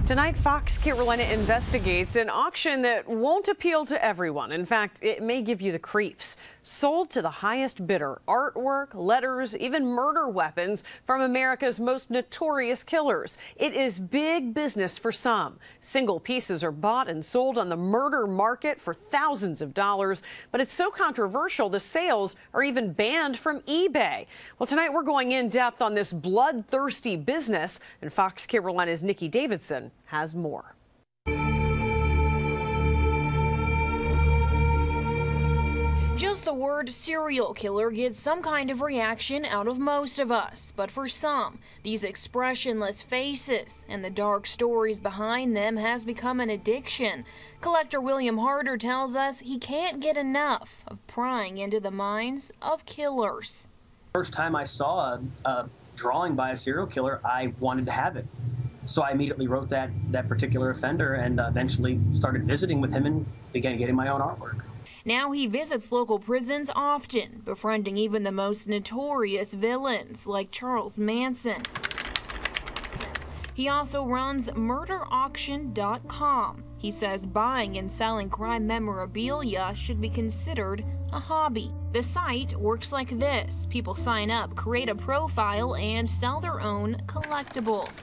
Tonight, Fox Carolina investigates an auction that won't appeal to everyone. In fact, it may give you the creeps. Sold to the highest bidder, artwork, letters, even murder weapons from America's most notorious killers. It is big business for some. Single pieces are bought and sold on the murder market for thousands of dollars, but it's so controversial the sales are even banned from eBay. Well, tonight we're going in depth on this bloodthirsty business, and Fox Carolina's Nikki Davidson has more. Just the word serial killer gets some kind of reaction out of most of us. But for some, these expressionless faces and the dark stories behind them has become an addiction. Collector William Harder tells us he can't get enough of prying into the minds of killers. First time I saw a drawing by a serial killer, I wanted to have it. So I immediately wrote that particular offender and eventually started visiting with him and began getting my own artwork. Now he visits local prisons often, befriending even the most notorious villains like Charles Manson. He also runs Murderauction.com. He says buying and selling crime memorabilia should be considered a hobby. The site works like this. People sign up, create a profile, and sell their own collectibles.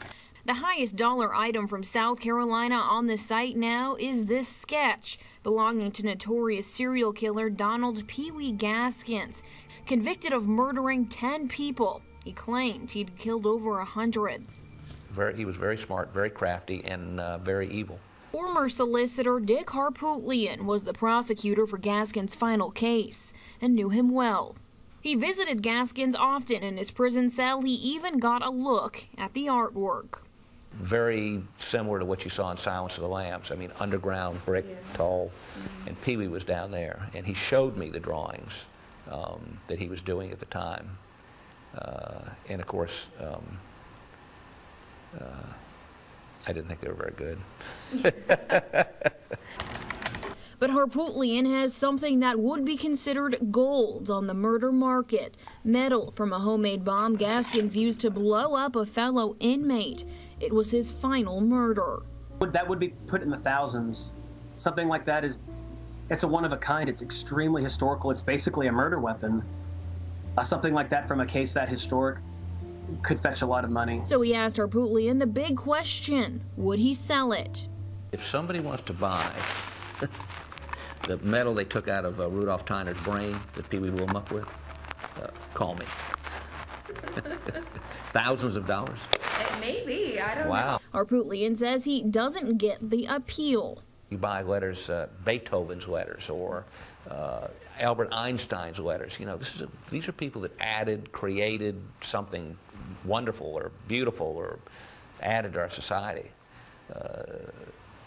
The highest dollar item from South Carolina on the site now is this sketch belonging to notorious serial killer Donald Pee Wee Gaskins. Convicted of murdering 10 people, he claimed he'd killed over 100. He was very smart, very crafty, and very evil. Former solicitor Dick Harpootlian was the prosecutor for Gaskins' final case and knew him well. He visited Gaskins often in his prison cell. He even got a look at the artwork. Very similar to what you saw in Silence of the Lambs. I mean, underground, brick, tall, and Pee Wee was down there, and he showed me the drawings that he was doing at the time. And of course, I didn't think they were very good. But Harpootlian has something that would be considered gold on the murder market. Metal from a homemade bomb Gaskins used to blow up a fellow inmate. It was his final murder. That would be put in the thousands. Something like that it's a one of a kind. It's extremely historical. It's basically a murder weapon. Something like that from a case that historic could fetch a lot of money. So he asked Harpootlian the big question, would he sell it? If somebody wants to buy the metal they took out of Rudolph Tyner's brain that Pee Wee blew him up with, call me. Thousands of dollars. Maybe, I don't know. Wow. Harpootlian says he doesn't get the appeal. You buy letters, Beethoven's letters, or Albert Einstein's letters. You know, these are people that created something wonderful or beautiful or added to our society.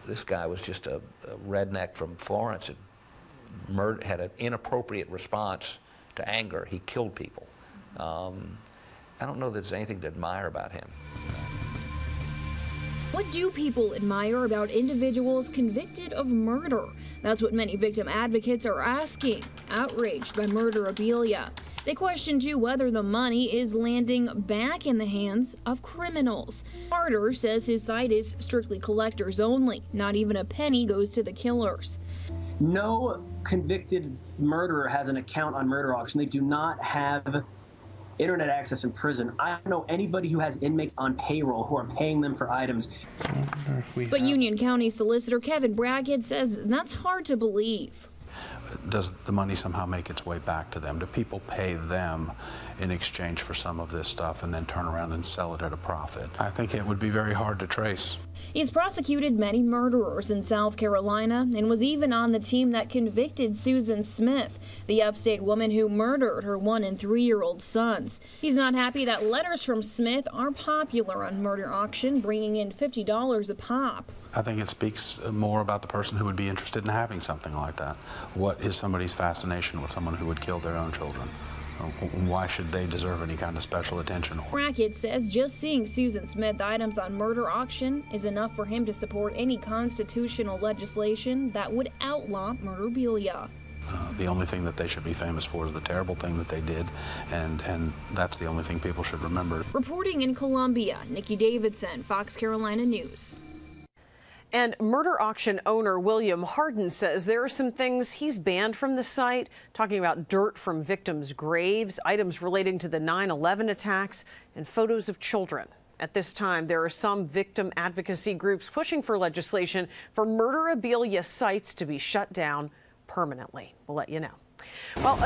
This guy was just a redneck from Florence that had an inappropriate response to anger. He killed people. I don't know that there's anything to admire about him. What do people admire about individuals convicted of murder? That's what many victim advocates are asking, outraged by murderabilia. They question, too, whether the money is landing back in the hands of criminals. Harder says his site is strictly collectors only. Not even a penny goes to the killers. No convicted murderer has an account on Murderauction. They do not have internet access in prison. I don't know anybody who has inmates on payroll who are paying them for items. But Union County Solicitor Kevin Brackett says that's hard to believe. Does the money somehow make its way back to them? Do people pay them in exchange for some of this stuff and then turn around and sell it at a profit? I think it would be very hard to trace. He's prosecuted many murderers in South Carolina and was even on the team that convicted Susan Smith, the upstate woman who murdered her 1- and 3-year-old sons. He's not happy that letters from Smith are popular on Murderauction, bringing in $50 a pop. I think it speaks more about the person who would be interested in having something like that. What is somebody's fascination with someone who would kill their own children? Why should they deserve any kind of special attention? Brackett says just seeing Susan Smith items on Murderauction is enough for him to support any constitutional legislation that would outlaw murderabilia. The only thing that they should be famous for is the terrible thing that they did, and that's the only thing people should remember. Reporting in Columbia, Nikki Davidson, Fox Carolina News. And Murderauction owner William Harden says there are some things he's banned from the site, talking about dirt from victims' graves, items relating to the 9/11 attacks, and photos of children. At this time, there are some victim advocacy groups pushing for legislation for murderabilia sites to be shut down permanently. We'll let you know. Well,